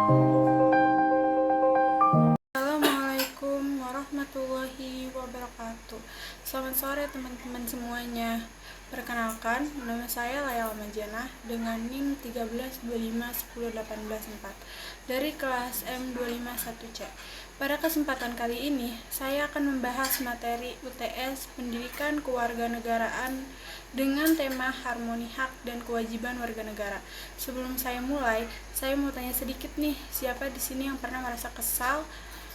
Assalamualaikum warahmatullahi wabarakatuh. Selamat sore teman-teman semuanya. Perkenalkan, nama saya Layal Majana dengan NIM 132510184 dari kelas M251C. Pada kesempatan kali ini, saya akan membahas materi UTS Pendidikan Kewarganegaraan dengan tema harmoni hak dan kewajiban warga negara. Sebelum saya mulai, saya mau tanya sedikit nih, siapa di sini yang pernah merasa kesal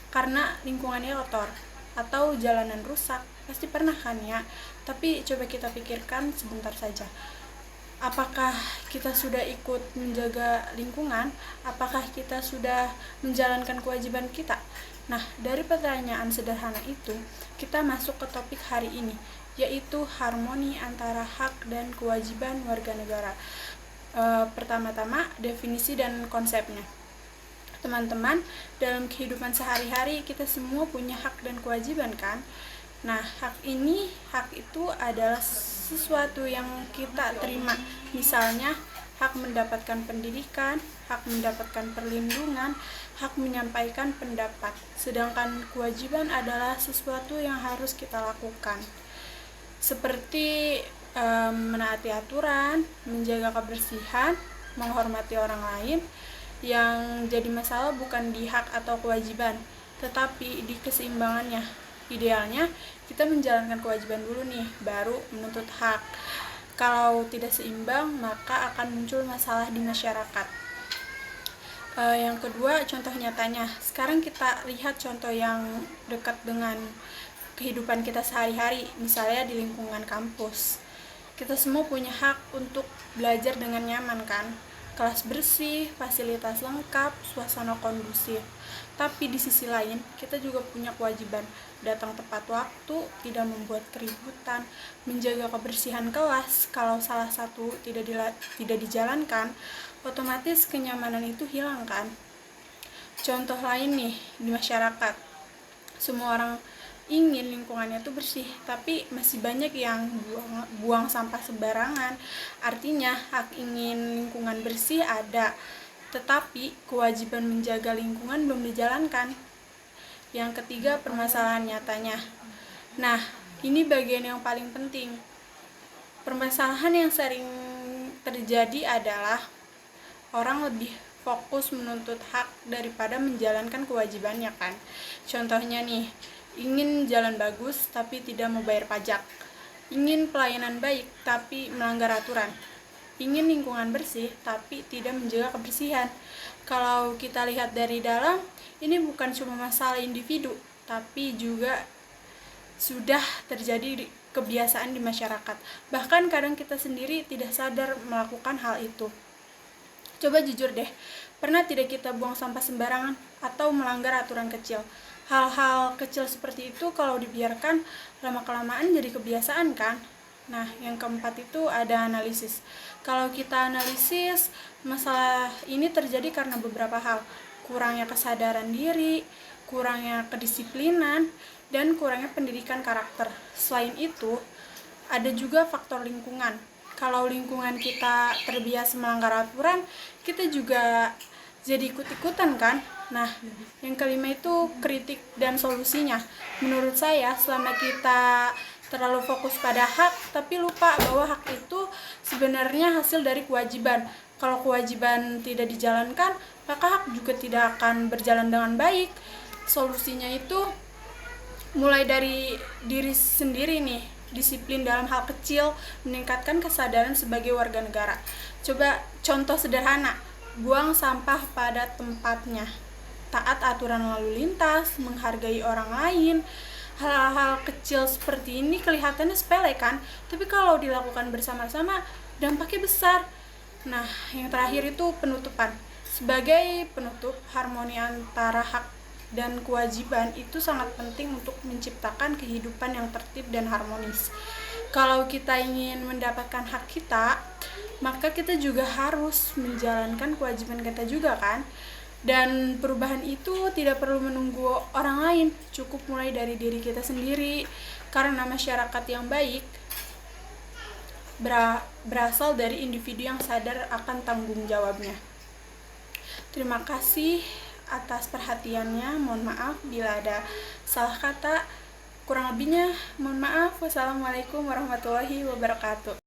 karena lingkungannya kotor atau jalanan rusak? Pasti pernah kan ya? Tapi coba kita pikirkan sebentar saja. Apakah kita sudah ikut menjaga lingkungan? Apakah kita sudah menjalankan kewajiban kita? Nah, dari pertanyaan sederhana itu, kita masuk ke topik hari ini, yaitu harmoni antara hak dan kewajiban warga negara. Pertama-tama, definisi dan konsepnya. Teman-teman, dalam kehidupan sehari-hari kita semua punya hak dan kewajiban kan? Nah, hak itu adalah sesuatu yang kita terima. Misalnya, hak mendapatkan pendidikan, hak mendapatkan perlindungan, hak menyampaikan pendapat. Sedangkan kewajiban adalah sesuatu yang harus kita lakukan. Seperti menaati aturan, menjaga kebersihan, menghormati orang lain. Yang jadi masalah bukan di hak atau kewajiban, tetapi di keseimbangannya. Idealnya kita menjalankan kewajiban dulu nih, baru menuntut hak. Kalau tidak seimbang, maka akan muncul masalah di masyarakat. Yang kedua, contoh nyatanya. Sekarang kita lihat contoh yang dekat dengan kehidupan kita sehari-hari, misalnya di lingkungan kampus. Kita semua punya hak untuk belajar dengan nyaman kan? Kelas bersih, fasilitas lengkap, suasana kondusif. Tapi di sisi lain, kita juga punya kewajiban datang tepat waktu, tidak membuat keributan, menjaga kebersihan kelas. Kalau salah satu tidak dijalankan, otomatis kenyamanan itu hilang kan? Contoh lain nih, di masyarakat. Semua orang ingin lingkungannya itu bersih, tapi masih banyak yang buang sampah sembarangan. Artinya hak ingin lingkungan bersih ada, tetapi kewajiban menjaga lingkungan belum dijalankan. Yang ketiga, permasalahan nyatanya. Nah, ini bagian yang paling penting. Permasalahan yang sering terjadi adalah orang lebih fokus menuntut hak daripada menjalankan kewajibannya kan. Contohnya nih, ingin jalan bagus tapi tidak mau bayar pajak, ingin pelayanan baik tapi melanggar aturan, ingin lingkungan bersih tapi tidak menjaga kebersihan. Kalau kita lihat dari dalam, ini bukan cuma masalah individu, tapi juga sudah terjadi kebiasaan di masyarakat. Bahkan kadang kita sendiri tidak sadar melakukan hal itu. Coba jujur deh, pernah tidak kita buang sampah sembarangan atau melanggar aturan kecil? Hal-hal kecil seperti itu kalau dibiarkan lama-kelamaan jadi kebiasaan kan? Nah, yang keempat itu ada analisis. Kalau kita analisis, masalah ini terjadi karena beberapa hal. Kurangnya kesadaran diri, kurangnya kedisiplinan, dan kurangnya pendidikan karakter. Selain itu, ada juga faktor lingkungan. Kalau lingkungan kita terbiasa melanggar aturan, kita juga jadi ikut-ikutan kan? Nah, yang kelima itu kritik dan solusinya. Menurut saya, selama kita terlalu fokus pada hak, tapi lupa bahwa hak itu sebenarnya hasil dari kewajiban. Kalau kewajiban tidak dijalankan, maka hak juga tidak akan berjalan dengan baik. Solusinya itu mulai dari diri sendiri nih, disiplin dalam hal kecil, meningkatkan kesadaran sebagai warga negara. Coba contoh sederhana, buang sampah pada tempatnya, taat aturan lalu lintas, menghargai orang lain. Hal-hal kecil seperti ini kelihatannya sepele kan, tapi kalau dilakukan bersama-sama dampaknya besar. Nah, yang terakhir itu penutupan. Sebagai penutup, harmoni antara hak dan kewajiban itu sangat penting untuk menciptakan kehidupan yang tertib dan harmonis. Kalau kita ingin mendapatkan hak kita, maka kita juga harus menjalankan kewajiban kita juga kan. Dan perubahan itu tidak perlu menunggu orang lain, cukup mulai dari diri kita sendiri. Karena masyarakat yang baik berasal dari individu yang sadar akan tanggung jawabnya. Terima kasih atas perhatiannya. Mohon maaf bila ada salah kata. Kurang lebihnya mohon maaf. Wassalamualaikum warahmatullahi wabarakatuh.